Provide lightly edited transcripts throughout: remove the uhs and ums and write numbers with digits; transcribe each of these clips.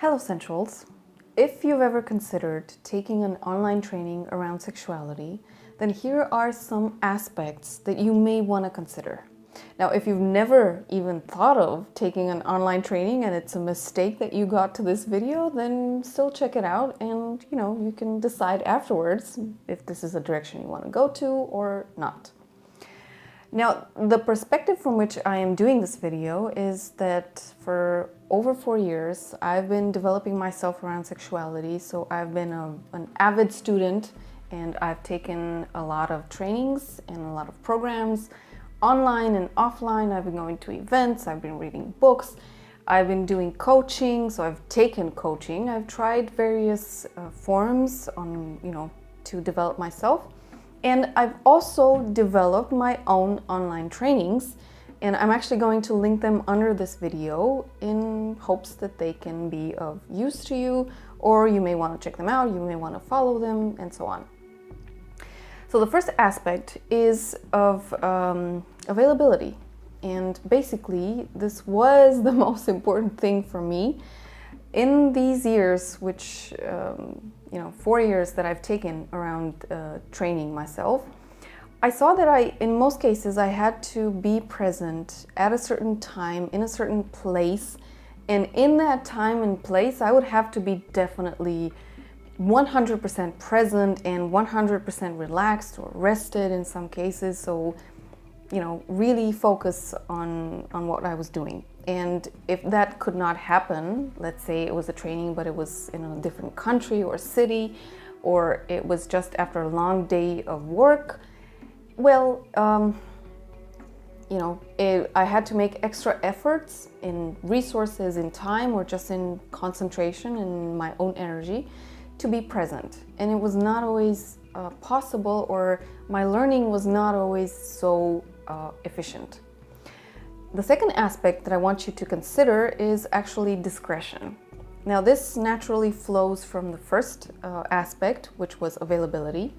Hello Centrals! If you've ever considered taking an online training around sexuality, then here are some aspects that you may want to consider. Now, if you've never even thought of taking an online training and it's a mistake that you got to this video, then still check it out and you can decide afterwards if this is a direction you want to go to or not. Now, the perspective from which I am doing this video is that for over 4 years, I've been developing myself around sexuality. So I've been an avid student and I've taken a lot of trainings and a lot of programs, online and offline. I've been going to events, I've been reading books, I've been doing coaching. So I've taken coaching, I've tried various forms on, to develop myself. And I've also developed my own online trainings, and I'm actually going to link them under this video in hopes that they can be of use to you, or you may want to check them out, you may want to follow them, and so on. So the first aspect is of availability. And basically, this was the most important thing for me in these years, which 4 years that I've taken around training myself. I saw that in most cases, I had to be present at a certain time, in a certain place. And in that time and place, I would have to be definitely 100% present and 100% relaxed or rested in some cases. So, really focus on what I was doing. And if that could not happen, let's say it was a training, but it was in a different country or city, or it was just after a long day of work, well, I had to make extra efforts in resources, in time, or just in concentration and my own energy to be present. And it was not always possible, or my learning was not always so efficient. The second aspect that I want you to consider is actually discretion. Now, this naturally flows from the first aspect, which was availability.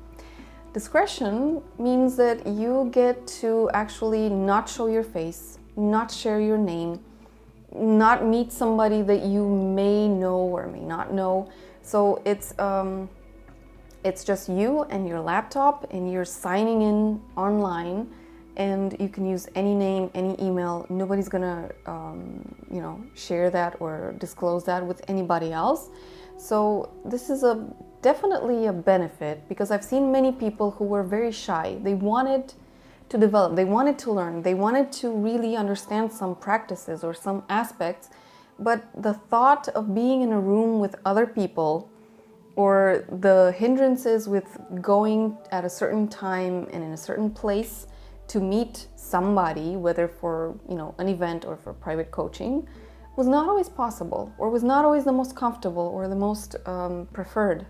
Discretion means that you get to actually not show your face, not share your name, not meet somebody that you may know or may not know. So it's just you and your laptop, and you're signing in online. And you can use any name, any email. Nobody's gonna, share that or disclose that with anybody else. So this is definitely a benefit, because I've seen many people who were very shy. They wanted to develop, they wanted to learn, they wanted to really understand some practices or some aspects, but the thought of being in a room with other people, or the hindrances with going at a certain time and in a certain place to meet somebody, whether for an event or for private coaching, was not always possible, or was not always the most comfortable or the most preferred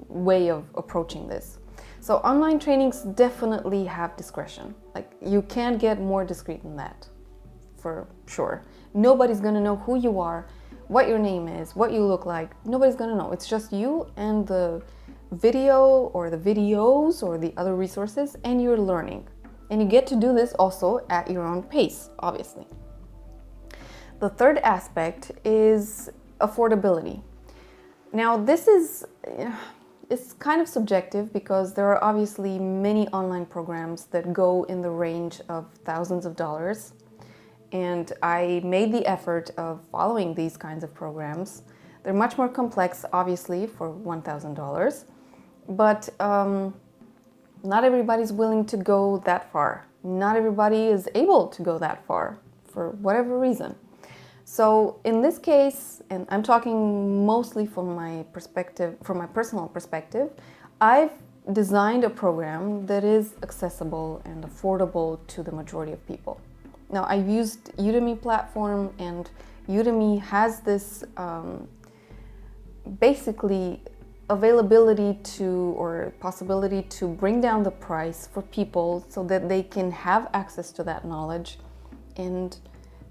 way of approaching this. So online trainings definitely have discretion. Like, you can't get more discreet than that, for sure. Nobody's gonna know who you are, what your name is, what you look like. Nobody's gonna know. It's just you and the video or the videos or the other resources, and you're learning. And you get to do this also at your own pace, obviously. The third aspect is affordability. Now, this is it's kind of subjective, because there are obviously many online programs that go in the range of thousands of dollars. And I made the effort of following these kinds of programs. They're much more complex, obviously, for $1,000. But not everybody's willing to go that far. Not everybody is able to go that far for whatever reason. So in this case, and I'm talking mostly from my perspective, from my personal perspective, I've designed a program that is accessible and affordable to the majority of people. Now, I used Udemy platform, and Udemy has this basically availability to, or possibility to, bring down the price for people so that they can have access to that knowledge. And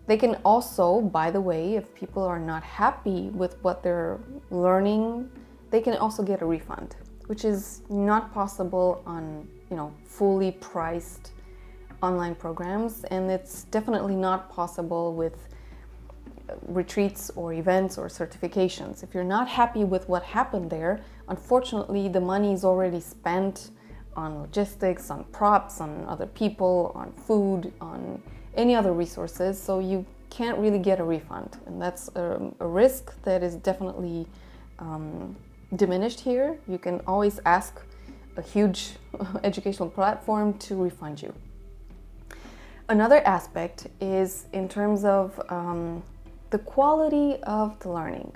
they can also, by the way, if people are not happy with what they're learning, they can also get a refund, which is not possible on, fully priced online programs. And it's definitely not possible with retreats or events or certifications. If you're not happy with what happened there, unfortunately the money is already spent on logistics, on props, on other people, on food, on any other resources, so you can't really get a refund. And that's a risk that is definitely diminished here. You can always ask a huge educational platform to refund you. Another aspect is in terms of the quality of the learning.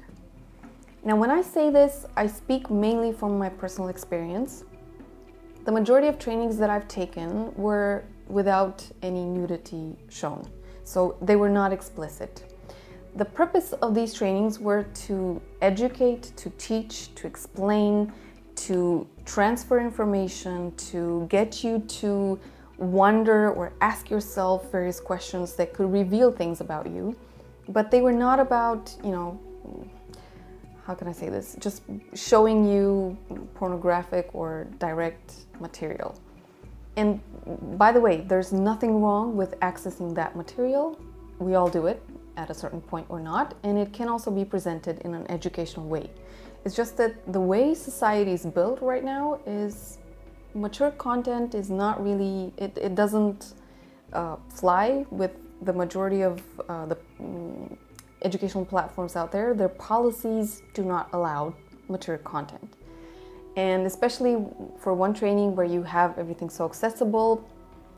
Now, when I say this, I speak mainly from my personal experience. The majority of trainings that I've taken were without any nudity shown, so they were not explicit. The purpose of these trainings were to educate, to teach, to explain, to transfer information, to get you to wonder or ask yourself various questions that could reveal things about you. But they were not about, how can I say this, just showing you pornographic or direct material. And by the way, there's nothing wrong with accessing that material. We all do it at a certain point or not, and it can also be presented in an educational way. It's just that the way society is built right now is mature content is not really, it doesn't fly with the majority of the educational platforms out there. Their policies do not allow mature content. And especially for one training where you have everything so accessible,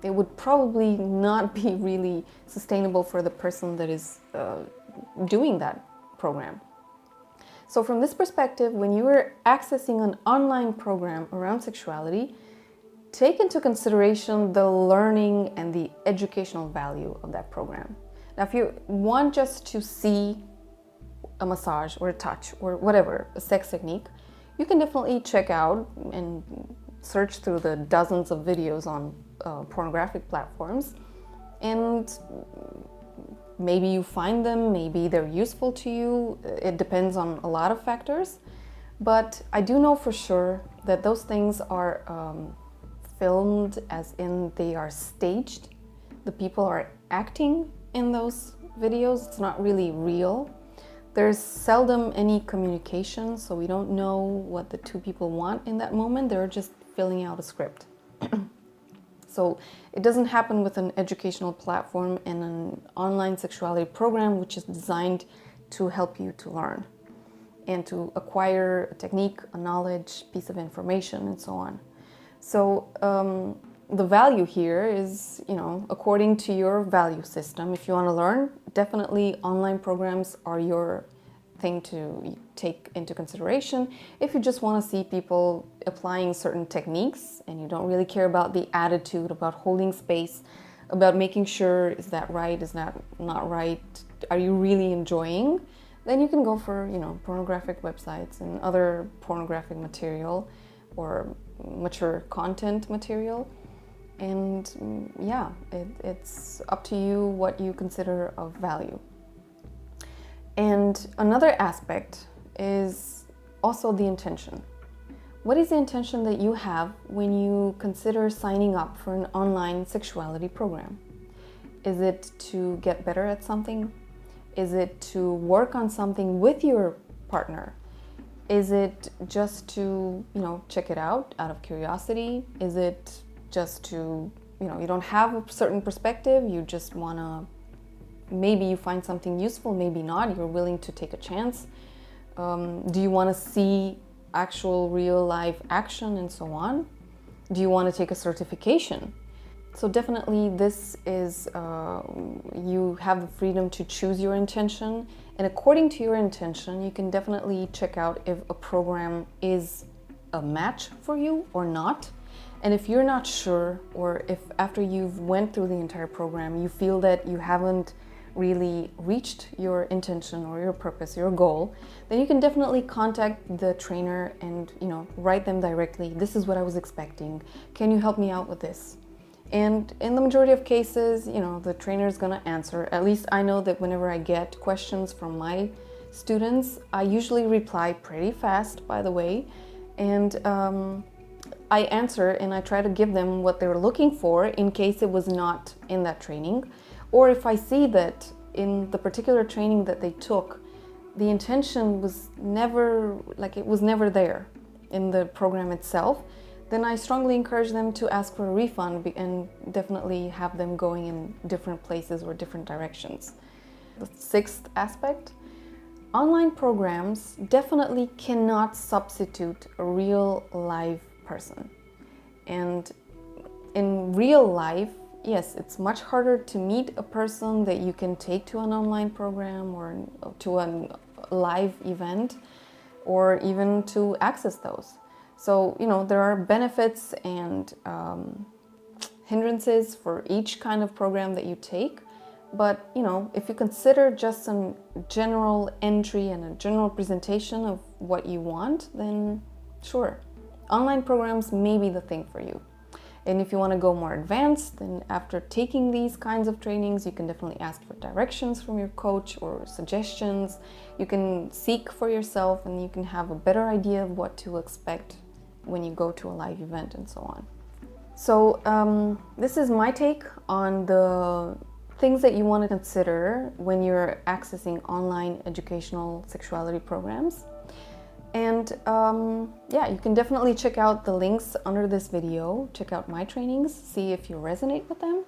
it would probably not be really sustainable for the person that is doing that program. So from this perspective, when you are accessing an online program around sexuality, take into consideration the learning and the educational value of that program. Now, if you want just to see a massage or a touch or whatever, a sex technique, you can definitely check out and search through the dozens of videos on pornographic platforms, and maybe you find them, maybe they're useful to you. It depends on a lot of factors, but I do know for sure that those things are filmed, as in they are staged. The people are acting in those videos. It's not really real. There's seldom any communication, so we don't know what the two people want in that moment. They're just filling out a script. So it doesn't happen with an educational platform and an online sexuality program, which is designed to help you to learn and to acquire a technique, a knowledge, piece of information, and so on. So the value here is, according to your value system. If you want to learn, definitely online programs are your thing to take into consideration. If you just want to see people applying certain techniques and you don't really care about the attitude, about holding space, about making sure, is that right, is that not right, are you really enjoying, then you can go for, pornographic websites and other pornographic material or mature content material. And it's up to you what you consider of value. And another aspect is also the intention. What is the intention that you have when you consider signing up for an online sexuality program? Is it to get better at something? Is it to work on something with your partner? Is it just to, check it out of curiosity? Is it just to, you don't have a certain perspective, you just want to, maybe you find something useful, maybe not, you're willing to take a chance. Do you want to see actual real life action and so on? Do you want to take a certification? So definitely this is, you have the freedom to choose your intention, and according to your intention, you can definitely check out if a program is a match for you or not. And if you're not sure, or if after you've went through the entire program, you feel that you haven't really reached your intention or your purpose, your goal, then you can definitely contact the trainer and, write them directly. This is what I was expecting. Can you help me out with this? And in the majority of cases, the trainer is going to answer. At least I know that whenever I get questions from my students, I usually reply pretty fast, by the way. And I answer and I try to give them what they're looking for in case it was not in that training. Or if I see that in the particular training that they took, the intention was never, like it was never there in the program itself, then I strongly encourage them to ask for a refund and definitely have them going in different places or different directions. The sixth aspect, online programs definitely cannot substitute a real live person. And in real life, yes, it's much harder to meet a person that you can take to an online program or to a live event or even to access those. So, there are benefits and hindrances for each kind of program that you take. But, if you consider just some general entry and a general presentation of what you want, then sure, online programs may be the thing for you. And if you want to go more advanced, then after taking these kinds of trainings, you can definitely ask for directions from your coach or suggestions. You can seek for yourself and you can have a better idea of what to expect when you go to a live event and so on. So this is my take on the things that you want to consider when you're accessing online educational sexuality programs. And you can definitely check out the links under this video, check out my trainings, see if you resonate with them.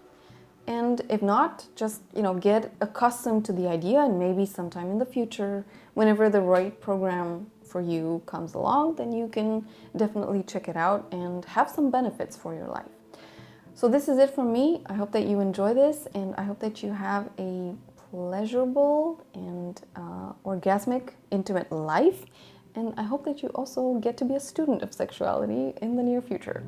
And if not, just, get accustomed to the idea, and maybe sometime in the future, whenever the right program for you comes along, then you can definitely check it out and have some benefits for your life. So this is it from me. I hope that you enjoy this, and I hope that you have a pleasurable and orgasmic, intimate life. And I hope that you also get to be a student of sexuality in the near future.